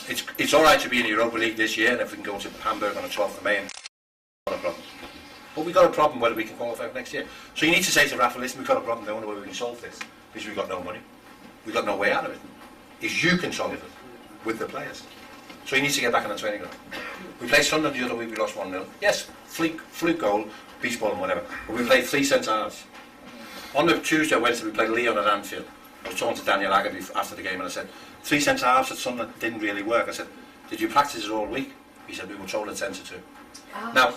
It's all right to be in the Europa League this year, and if we can go to Hamburg on the 12th of May, not a problem. But we've got a problem whether we can qualify for next year. So you need to say to Rafa, listen, we've got a problem, I don't know whether we can solve this, because we've got no money. We've got no way out of it. Is you can solve it with the players. So he needs to get back on the training ground. We played Sunderland the other week, we lost 1-0. Yes, fluke goal, beach ball and whatever. But we played 3 centre-halves. On the Tuesday or Wednesday we played Leon at Anfield. I was talking to Daniel Aggerby after the game and I said, 3 centre-halves at Sunderland didn't really work. I said, did you practice it all week? He said, we were told at 10 to 2. Oh, now,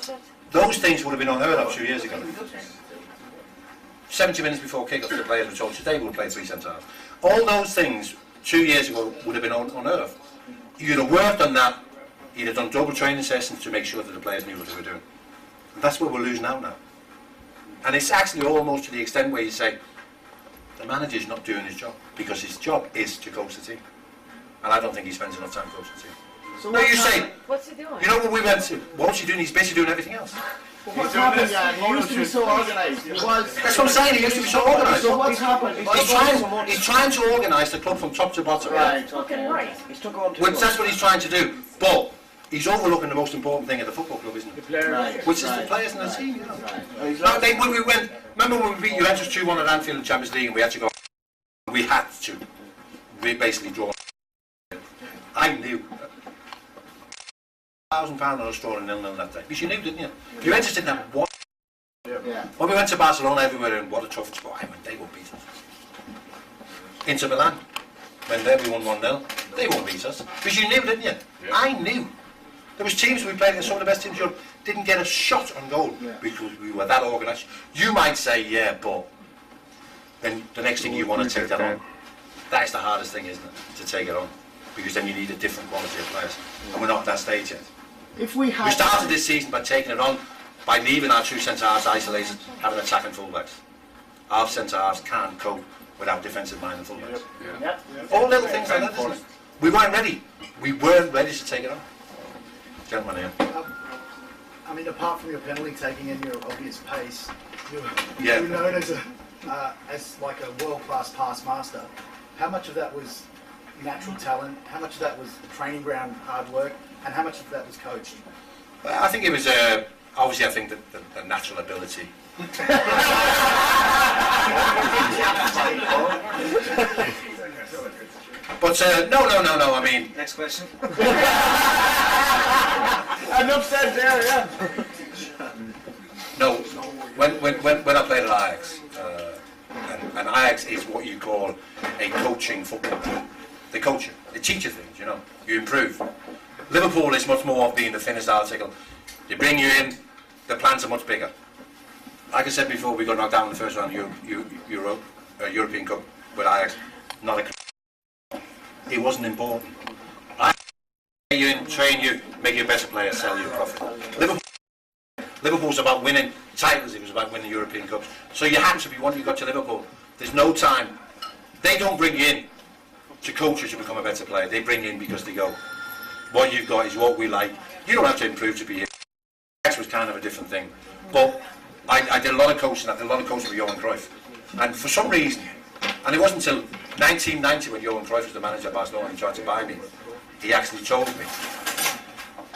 those things would have been unheard of 2 years ago. 70 minutes before kick-off, the players were told, today we'll play 3 centre-halves. All those things 2 years ago would have been unheard of. You'd have worked on that, you'd have done double training sessions to make sure that the players knew what they were doing. And that's where we're losing out now. And it's actually almost to the extent where you say, the manager's not doing his job, because his job is to coach the team. And I don't think he spends enough time coaching the team. So now you say, what's he doing? You know what we went to? What's he doing? He's basically doing everything else. Well, what's happened, Jan? He used to be so organised. That's what I'm saying, he used to be so organised. So what's happened? He's trying to organise the club from top to bottom. Right, okay. Right. He's took on too Well, that's what he's trying to do. But he's overlooking the most important thing at the football club, isn't it? The players. Right, which is the players and the team, you know. Right. When we went, remember when we beat Juventus 2-1 at Anfield in Champions League and we had to go, we had to. We basically draw. I knew. £1,000 on a straw and 0-0 that day. Because you knew, didn't you? Juventus didn't have one. Yeah. When we went to Barcelona everywhere and what a tough spot, I went, they won't beat us. Inter Milan, when there we won 1-0, they won't beat us. Because you knew, didn't you? Yeah. I knew. There was teams we played against, some of the best teams in Europe, didn't get a shot on goal because we were that organised. You might say, yeah, but then the next thing you want to take that on. That is the hardest thing, isn't it? To take it on. Because then you need a different quality of players. And we're not at that stage yet. If we started this season by taking it on, by leaving our 2 centre-halves isolated, having attacking full-backs. Our centre-halves can't cope without defensive-minded full-backs. All little things like that, isn't it? We weren't ready. We weren't ready to take it on. Gentlemen here. I mean, apart from your penalty taking and your obvious pace, Yeah. you're known as like a world-class pass master. How much of that was natural talent? How much of that was training ground hard work? And how much of that was coached? I think it was, obviously I think that the natural ability. But no, I mean... Next question. Enough said there, yeah. No, when I played at Ajax, and Ajax is what you call a coaching football club. They coach you, they teach you things, you know, you improve. Liverpool is much more of being the finished article. They bring you in, the plans are much bigger. Like I said before, we got knocked out in the first round of European Cup with Ajax. Not a. It wasn't important. I you in, train you, make you a better player, sell you a profit. Liverpool's about winning titles. It was about winning European Cups. So you had to be, once you got to Liverpool, there's no time. They don't bring you in to coach you to become a better player. They bring you in because they go, what you've got is what we like. You don't have to improve to be here. That was kind of a different thing. But I did a lot of coaching. I did a lot of coaching with Johan Cruyff. And for some reason, and it wasn't until 1990 when Johan Cruyff was the manager of Barcelona and tried to buy me, he actually told me,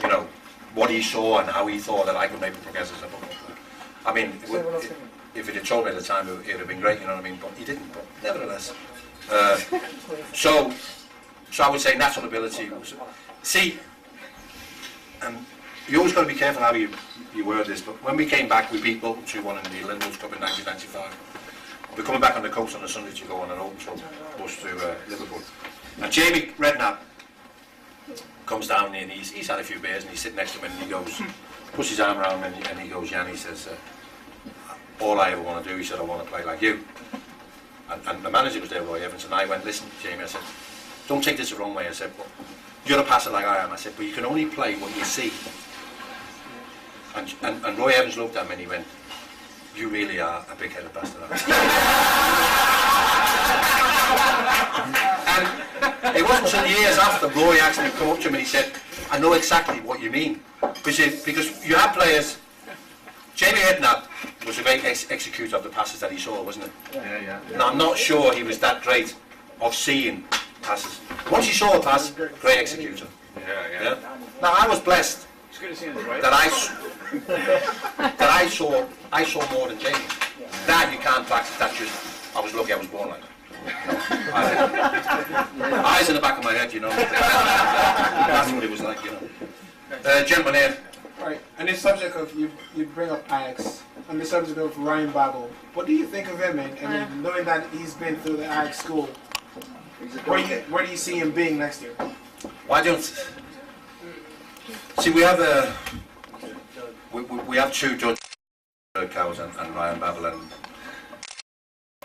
you know, what he saw and how he thought that I could maybe progress as a football player. I mean, if he'd have told me at the time, it would have been great, you know what I mean? But he didn't. But nevertheless, so I would say natural ability. See, and you always got to be careful how you word this. But when we came back, we beat Bolton 2-1 in the Liverpool Cup in 1995. We're coming back on the coast on a Sunday to go on an open tour bus to Liverpool. And Jamie Redknapp comes down and he's had a few beers and he's sitting next to him and he goes, puts his arm around him and he goes, Jan, he says, all I ever want to do, he said, I want to play like you. And the manager was there, Roy Evans, and I went, listen, Jamie, I said, don't take this the wrong way. I said, well, you're a passer like I am. I said, but you can only play what you see. And Roy Evans looked at me and he went, you really are a big-headed bastard. And it wasn't until years after Roy actually come up to him and he said, I know exactly what you mean. Because you have players, Jamie Redknapp was a great executor of the passes that he saw, wasn't it? Yeah. Now I'm not sure he was that great of seeing passes. Once he saw a pass, great executor. Yeah. Now I was blessed that I saw more than Jamie. That you can't practice. That's just I was lucky I was born like that. Eyes in the back of my head, you know. That's what it was like, you know. Gentleman here. Right, and this subject of you bring up Ajax, and the subject of Ryan Babel. What do you think of him, and knowing that he's been through the Ajax school? Where do you see him being next year? Why don't see we have we have two judges, Cows and Ryan Babel, and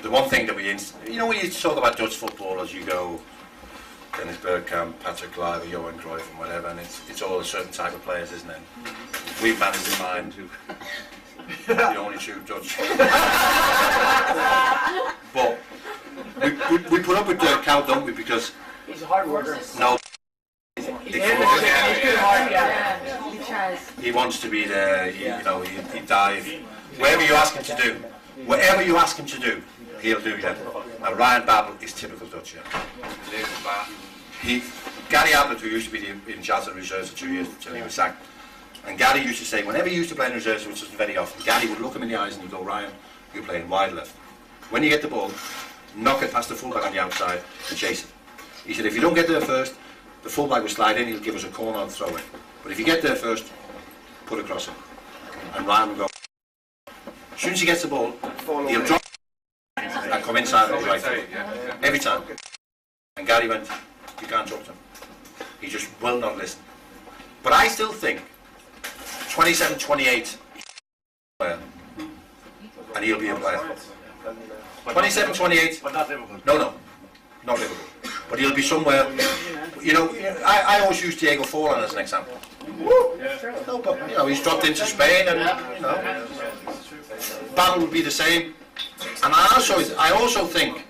the one thing that you know when you talk about Dutch footballers, you go Dennis Bergkamp, Patrick Kluivert, Johan Cruyff, and whatever, and it's all a certain type of players, isn't it? We've managed to find the only true judge. But we put up with Dirk Cow, don't we? Because He's a hard worker. no, He tries. he wants to be there. You know, he'd dive. Whatever you ask him to do, whatever you ask him to do, he'll do that. Now Ryan Babel is typical Dutch. Gary Ablett, who used to be in charge of the reserves for 2 years until he was sacked, and Gary used to say, whenever he used to play in reserves, which was very often, Gary would look him in the eyes and he'd go, Ryan, you're playing wide left. When you get the ball, knock it past the fullback on the outside and chase it. He said, if you don't get there first, the fullback will slide in, he'll give us a corner and throw it. But if you get there first, put a cross in. And Ryan will go. As soon as he gets the ball, he'll drop and come inside on the right foot. Every time. And Gary went, you can't talk to him. He just will not listen. But I still think 27, 28 and he'll be a player. 27, 28. But not Liverpool. No, not Liverpool. But he'll be somewhere. You know, I always use Diego Forlan as an example. No, but you know, he's dropped into Spain, and you know, Battle will be the same. And I also think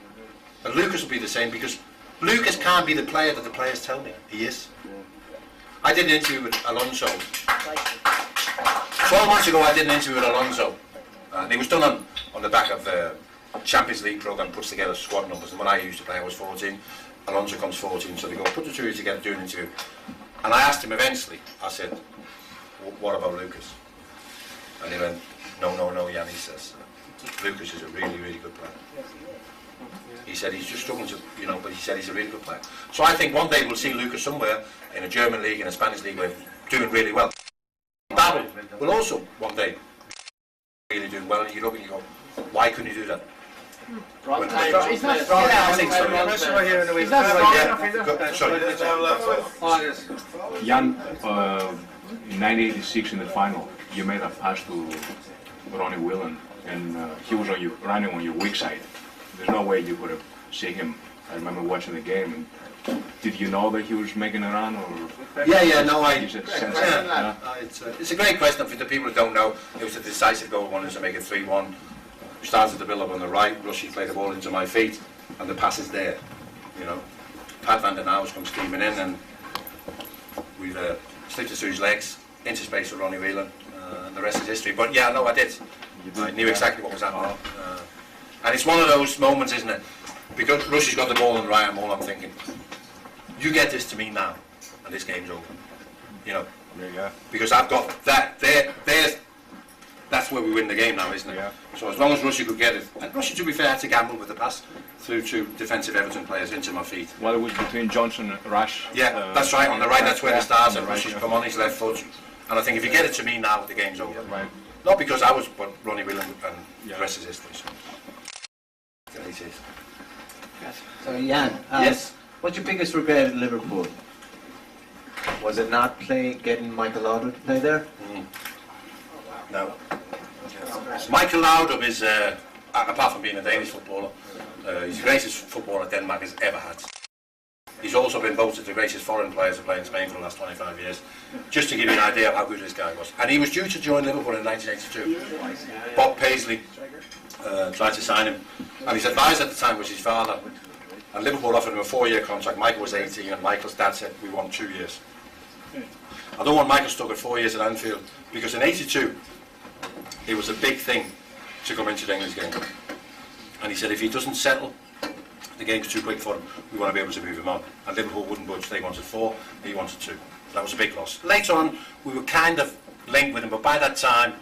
that Lucas will be the same, because Lucas can't be the player that the players tell me he is. I did an interview with Alonso. 12 months ago I did an interview with Alonso. And it was done on the back of the Champions League programme, puts together squad numbers. And when I used to play I was 14. Alonso comes 14, so they go, put the two together, do an interview. And I asked him eventually, I said, what about Lucas? And he went, no, Jan, he says, Lucas is a really, really good player. He said he's just struggling to, you know, but he said he's a really good player. So I think one day we'll see Lucas somewhere in a German league, in a Spanish league, where doing really well. Babel will also one day really doing well, and you look and you go, why couldn't you do that? He's not strong enough. I think so. He's not strong enough. Sorry. Jan, in 1986 in the final, you made a pass to Ronnie Whelan, and he was running on your weak side. There's no way you could have seen him. I remember watching the game. And did you know that he was making a run, or? Yeah, no, it's a great question for the people who don't know. It was a decisive goal, wanted to make it 3-1. We started the build-up on the right. Rushy played the ball into my feet, and the pass is there. You know, Pat van den Hauws comes steaming in, and we've slipped it through his legs into space for Ronnie Whelan, and the rest is history. But yeah, no, I did. I knew exactly what was happening, and it's one of those moments, isn't it? Because Rushy's got the ball and Ryan Moore, I'm thinking, you get this to me now, and this game's over. You know, because I've got that there. That's where we win the game now, isn't it? Yeah. So as long as Rushy could get it, and Rushy, to be fair, had to gamble with the pass through two defensive Everton players into my feet. Well, it was between Johnson and Rush. Yeah, that's right. On the right, that's where it starts, and Rushy's come on his left foot. And I think if you get it to me now, the game's over. Right. Not because I was, but Ronnie Whelan, and the rest is history. So. So Jan, yes. What's your biggest regret at Liverpool? Was it not getting Michael Laudrup to play there? No. Michael Laudrup is, apart from being a Danish footballer, he's the greatest footballer Denmark has ever had. He's also been voted the greatest foreign player to play in Spain for the last 25 years, just to give you an idea of how good this guy was. And he was due to join Liverpool in 1982. Bob Paisley tried to sign him, and his advisor at the time was his father. And Liverpool offered him a 4-year contract. Michael was 18, and Michael's dad said, we want 2 years. I don't want Michael stuck at 4 years at Anfield, because in 82, it was a big thing to come into the English game. And he said if he doesn't settle the game's too quick for him, we want to be able to move him on. And Liverpool wouldn't budge, they wanted 4, he wanted 2. That was a big loss. Later on, we were kind of linked with him, but by that time,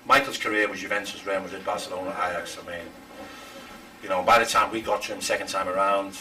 Michael's career was Juventus, Real Madrid, Barcelona, Ajax. I mean, you know, by the time we got to him second time around,